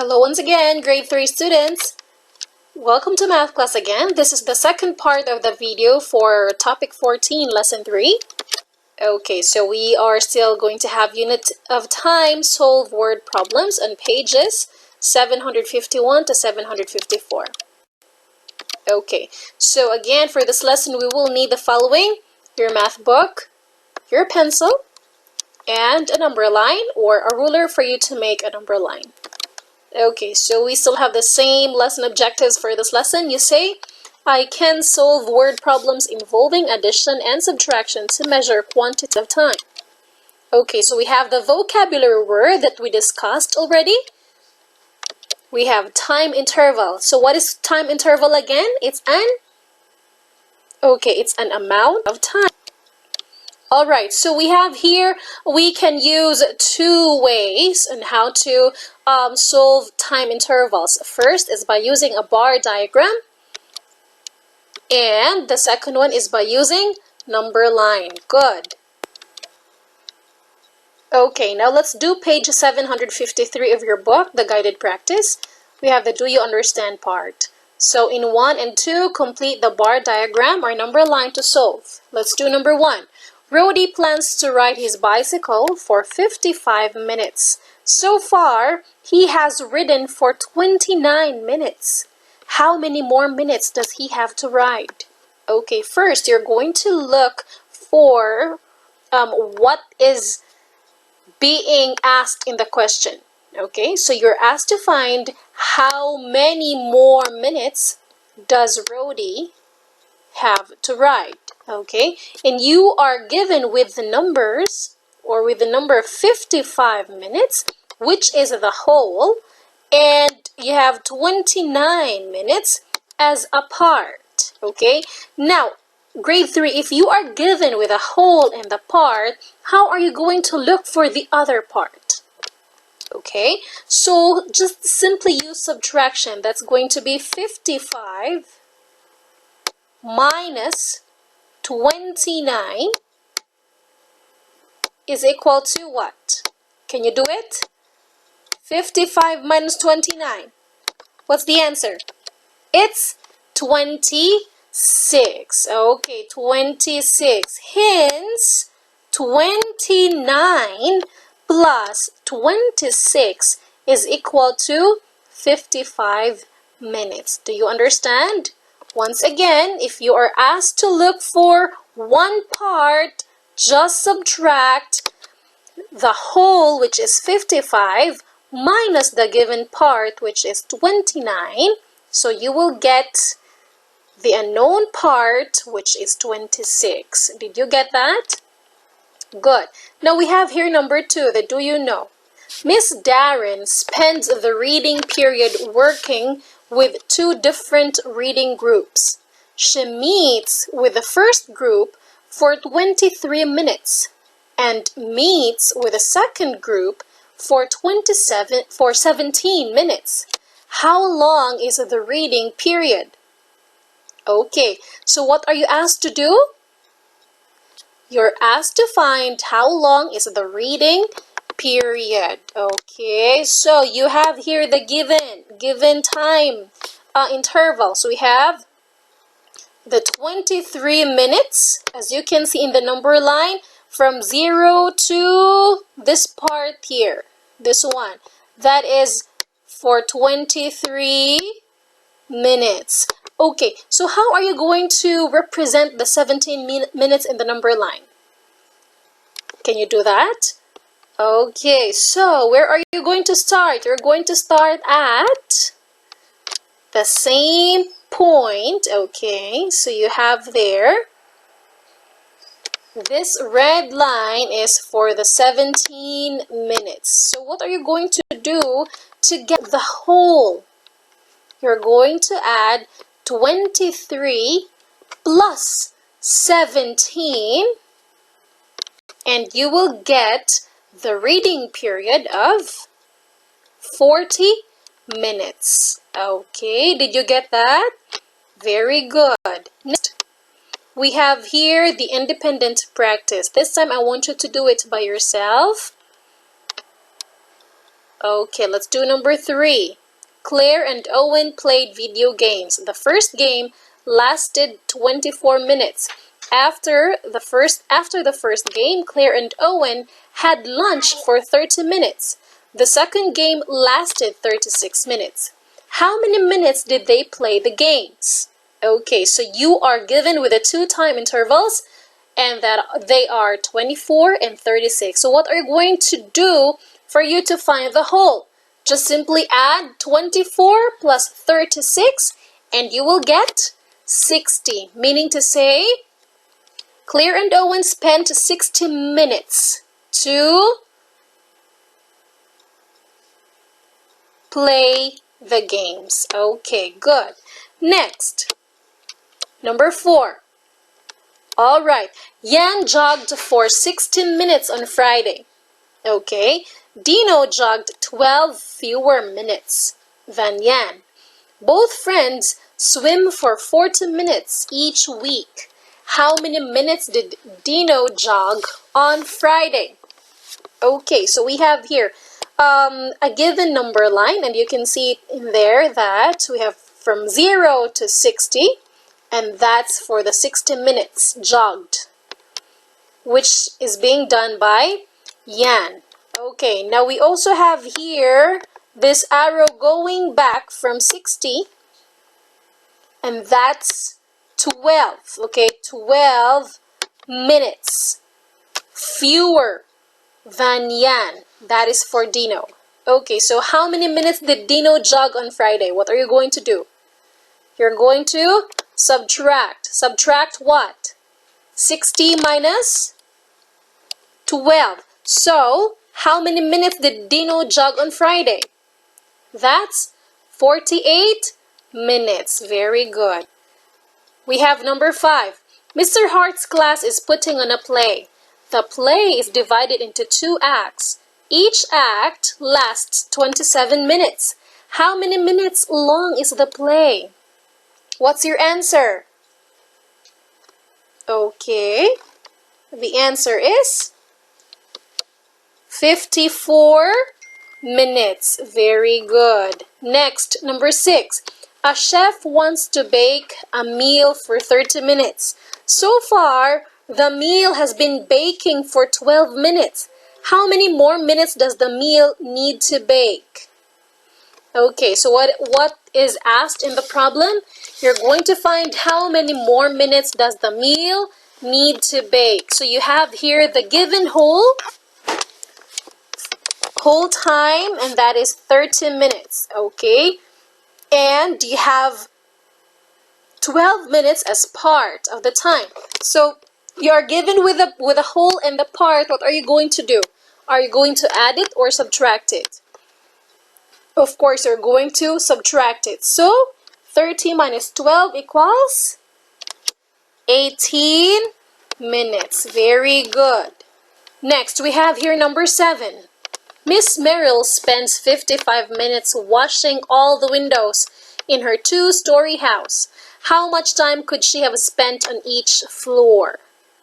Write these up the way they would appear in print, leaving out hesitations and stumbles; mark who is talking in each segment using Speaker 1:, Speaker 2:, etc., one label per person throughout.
Speaker 1: Hello once again, grade 3 students. Welcome to math class again. This is the second part of the video for topic 14, lesson 3. Okay, so we are still going to have unit of time solve word problems on pages 751 to 754. Okay, so again for this lesson we will need the following: your math book, your pencil, and a number line or a ruler for you to make a number line. Okay, so we still have the same lesson objectives for this lesson. You say, I can solve word problems involving addition and subtraction to measure quantity of time. Okay, so we have the vocabulary word that we discussed already. We have time interval. So what is time interval again? It's an amount of time. Alright, so we have here, we can use two ways on how to solve time intervals. First is by using a bar diagram, and the second one is by using number line. Good. Okay, now let's do page 753 of your book, the guided practice. We have the do you understand part. So in 1 and 2, complete the bar diagram or number line to solve. Let's do number 1. Rody plans to ride his bicycle for 55 minutes. So far, he has ridden for 29 minutes. How many more minutes does he have to ride? Okay, first you're going to look for what is being asked in the question. Okay, so you're asked to find how many more minutes does Rody have to ride. Okay, and you are given with the numbers or with the number 55 minutes, which is the whole, and you have 29 minutes as a part. Okay, now grade 3, if you are given with a whole and the part, how are you going to look for the other part? Okay, so just simply use subtraction. That's going to be 55 minus 29 is equal to what? Can you do it? 55 minus 29. What's the answer? It's 26. Okay, 26. Hence, 29 plus 26 is equal to 55 minutes. Do you understand? Once again, if you are asked to look for one part, just subtract the whole, which is 55, minus the given part, which is 29. So you will get the unknown part, which is 26. Did you get that? Good. Now we have here number 2, the do you know. Miss Darren spends the reading period working with 2 different reading groups. She meets with the first group for 23 minutes and meets with the second group for 17 minutes. How long is the reading period? Okay, so what are you asked to do? You're asked to find how long is the reading period. Okay, so you have here the given time interval. So we have the 23 minutes, as you can see in the number line, from 0 to this part here, this one. That is for 23 minutes. Okay, so how are you going to represent the 17 minutes in the number line? Can you do that? Okay, so where are you going to start? You're going to start at the same point. Okay, so you have there, this red line is for the 17 minutes. So what are you going to do to get the whole? You're going to add 23 plus 17, and you will get the reading period of 40 minutes. Okay, did you get that? Very good. Next, we have here the independent practice. This time I want you to do it by yourself. Okay, let's do number 3. Claire and Owen played video games. The first game lasted 24 minutes. After the first game, Claire and Owen had lunch for 30 minutes. The second game lasted 36 minutes. How many minutes did they play the games? Okay, so you are given with the 2 time intervals, and that they are 24 and 36. So what are you going to do for you to find the whole? Just simply add 24 plus 36 and you will get 60. Meaning to say, Claire and Owen spent 60 minutes to play the games. Okay, good. Next, number 4. All right, Yan jogged for 16 minutes on Friday. Okay, Dino jogged 12 fewer minutes than Yan. Both friends swim for 40 minutes each week. How many minutes did Dino jog on Friday? Okay, so we have here a given number line, and you can see in there that we have from 0 to 60. And that's for the 60 minutes jogged, which is being done by Yan. Okay, now we also have here this arrow going back from 60, and that's 12. Okay, 12 minutes fewer than Yan. That is for Dino. Okay, so how many minutes did Dino jog on Friday? What are you going to do? You're going to subtract. Subtract what? 60 minus 12. So, how many minutes did Dino jog on Friday? That's 48 minutes. Very good. We have number 5. Mr. Hart's class is putting on a play. The play is divided into 2 acts. Each act lasts 27 minutes. How many minutes long is the play? What's your answer? Okay, the answer is 54 minutes. Very good. Next, number 6. A chef wants to bake a meal for 30 minutes. So far, the meal has been baking for 12 minutes. How many more minutes does the meal need to bake? Okay, so what is asked in the problem? You're going to find how many more minutes does the meal need to bake. So you have here the given whole time, and that is 30 minutes. Okay, and you have 12 minutes as part of the time. So you are given with a whole and the part. What are you going to do? Are you going to add it or subtract it? Of course, you're going to subtract it. So 30 minus 12 equals 18 minutes. Very good. Next, we have here number 7. Miss Merrill spends 55 minutes washing all the windows in her 2-story house. How much time could she have spent on each floor?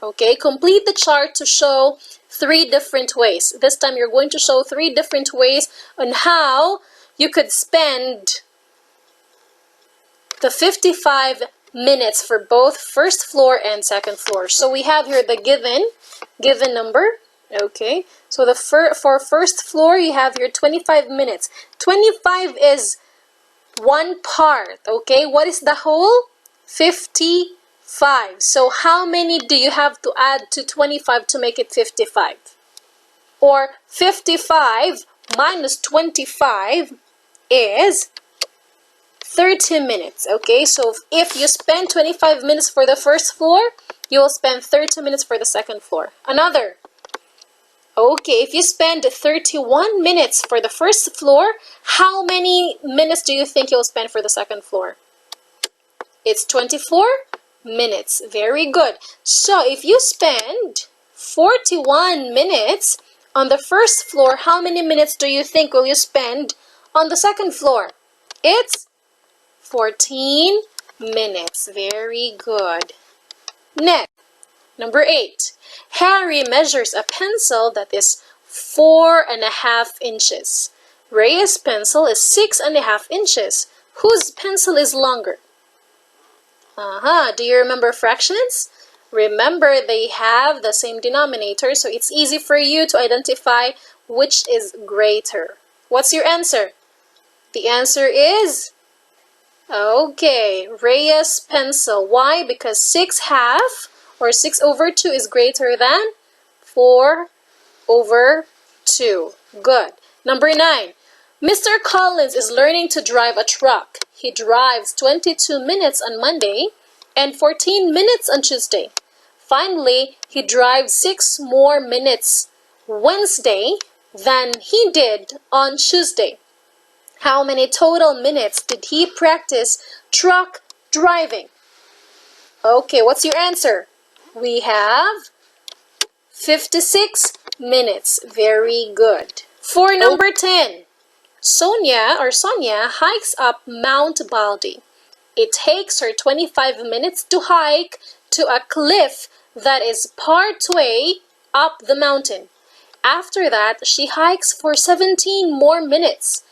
Speaker 1: Okay, complete the chart to show 3 different ways. This time you're going to show 3 different ways on how you could spend the 55 minutes for both first floor and second floor. So we have here the given number. Okay, so for first floor you have here 25 minutes. 25 is one part. Okay, what is the whole? 55. So how many do you have to add to 25 to make it 55? Or 55 minus 25 is 30 minutes. Okay, so if you spend 25 minutes for the first floor, you will spend 30 minutes for the second floor. Another. Okay, if you spend 31 minutes for the first floor, how many minutes do you think you'll spend for the second floor? It's 24 minutes. Very good. So if you spend 41 minutes on the first floor, how many minutes do you think will you spend on the second floor? It's 14 minutes. Very good. Next, number 8. Harry measures a pencil that is 4.5 inches. Rhea's pencil is 6.5 inches. Whose pencil is longer? Do you remember fractions? Remember, they have the same denominator, so it's easy for you to identify which is greater. What's your answer? The answer is, okay, Rhea's pencil. Why? Because 6/2 or 6/2 is greater than 4/2. Good. Number 9. Mr. Collins is learning to drive a truck. He drives 22 minutes on Monday and 14 minutes on Tuesday. Finally, he drives 6 more minutes Wednesday than he did on Tuesday. How many total minutes did he practice truck driving? Okay, what's your answer? We have 56 minutes. Very good. For number 10, Sonia hikes up Mount Baldy. It takes her 25 minutes to hike to a cliff that is partway up the mountain. After that, she hikes for 17 more minutes.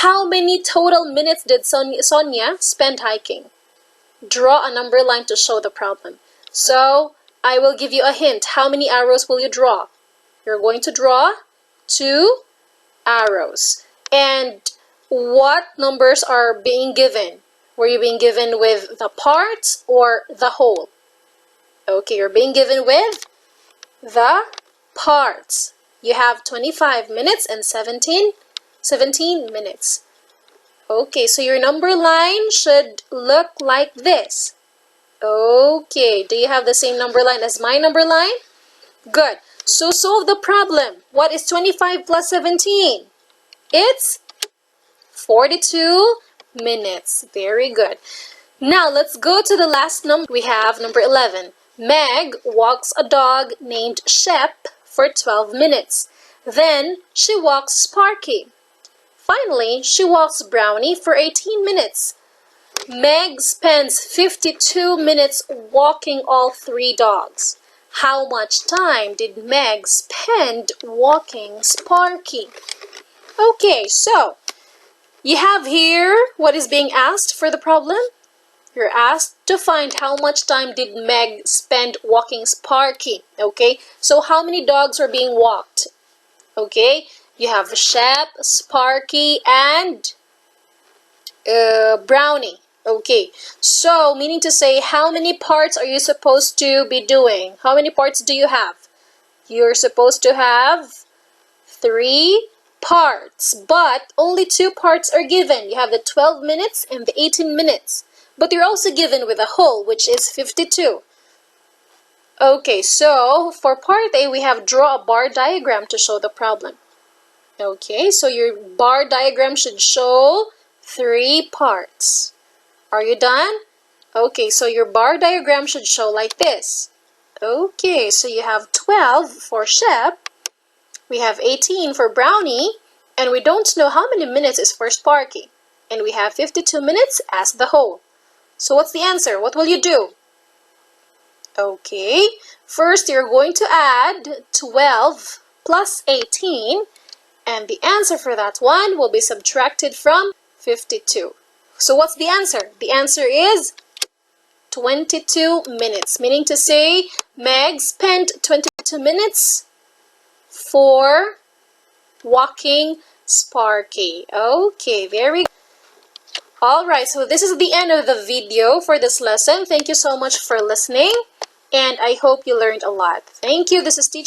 Speaker 1: How many total minutes did Sonia spend hiking? Draw a number line to show the problem. So, I will give you a hint. How many arrows will you draw? You're going to draw 2 arrows. And what numbers are being given? Were you being given with the parts or the whole? Okay, you're being given with the parts. You have 25 minutes and 17 minutes. Okay, so your number line should look like this. Okay, do you have the same number line as my number line? Good. So solve the problem. What is 25 plus 17? It's 42 minutes. Very good. Now let's go to the last number. We have number 11. Meg walks a dog named Shep for 12 minutes. Then she walks Sparky. Finally, she walks Brownie for 18 minutes. Meg spends 52 minutes walking all 3 dogs. How much time did Meg spend walking Sparky? Okay, so you have here what is being asked for the problem. You're asked to find how much time did Meg spend walking Sparky. Okay, so how many dogs are being walked? Okay, you have Shep, Sparky, and Brownie. Okay, so meaning to say, how many parts are you supposed to be doing? How many parts do you have? You're supposed to have 3 parts, but only 2 parts are given. You have the 12 minutes and the 18 minutes. But you're also given with a whole, which is 52. Okay, so for part A, we have draw a bar diagram to show the problem. Okay, so your bar diagram should show 3 parts. Are you done? Okay, so your bar diagram should show like this. Okay, so you have 12 for Shep, we have 18 for Brownie, and we don't know how many minutes is for Sparky. And we have 52 minutes as the whole. So what's the answer? What will you do? Okay, first you're going to add 12 plus 18, and the answer for that one will be subtracted from 52. So what's the answer? The answer is 22 minutes, meaning to say Meg spent 22 minutes for walking Sparky. Okay, very good. Alright, so this is the end of the video for this lesson. Thank you so much for listening, and I hope you learned a lot. Thank you. This is Teacher